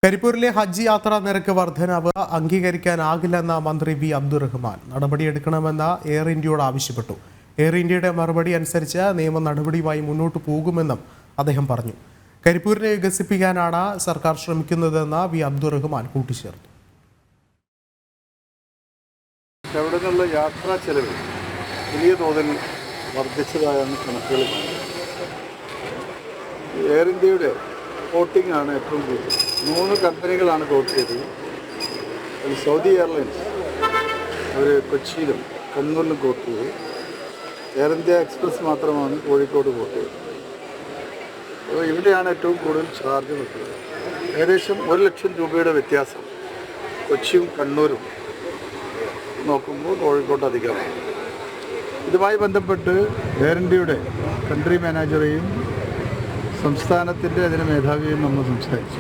കരിപ്പൂരിലെ ഹജ്ജ് യാത്രാ നിരക്ക് വർധനവ് അംഗീകരിക്കാനാകില്ലെന്ന മന്ത്രി വി അബ്ദുറഹ്മാൻ നടപടിയെടുക്കണമെന്ന് എയർ ഇന്ത്യയോട് ആവശ്യപ്പെട്ടു. എയർ ഇന്ത്യയുടെ മറുപടി അനുസരിച്ച് നിയമ നടപടിയുമായി മുന്നോട്ട് പോകുമെന്നും അദ്ദേഹം പറഞ്ഞു. കരിപ്പൂരിനെ വികസിപ്പിക്കാനാണ് സർക്കാർ ശ്രമിക്കുന്നതെന്ന് വി അബ്ദുറഹ്മാൻ കൂട്ടിച്ചേർത്തു. അവിടെ നിന്നുള്ള യാത്രാ ചെലവ് വലിയ തോതിൽ വർദ്ധിച്ചതായാണ് കണക്കുകൾ കാണുന്നത്. എയർ ഇന്ത്യയുടെ കോട്ടിംഗ് ആണ് ഏറ്റവും കൂടുതൽ. 3 കമ്പനികളാണ് കോട്ട് ചെയ്തത്. അതിൽ സൗദി എയർലൈൻസ് അവർ കൊച്ചിയിലും കണ്ണൂരിലും കോട്ട് ചെയ്തു. എയർ ഇന്ത്യ എക്സ്പ്രസ് മാത്രമാണ് കോഴിക്കോട് കോട്ട് ചെയ്തത്. അപ്പോൾ ഇവിടെയാണ് ഏറ്റവും കൂടുതൽ ചാർജ് നിൽക്കുന്നത്. ഏകദേശം 1 ലക്ഷം രൂപയുടെ വ്യത്യാസം കൊച്ചിയും കണ്ണൂരും നോക്കുമ്പോൾ കോഴിക്കോട്ട് അധികമാണ്. ഇതുമായി ബന്ധപ്പെട്ട് എയർ ഇന്ത്യയുടെ കൺട്രി മാനേജറെയും സംസ്ഥാനത്തിൻ്റെ അതിന് മേധാവിയെയും നമ്മൾ സംസാരിച്ചു.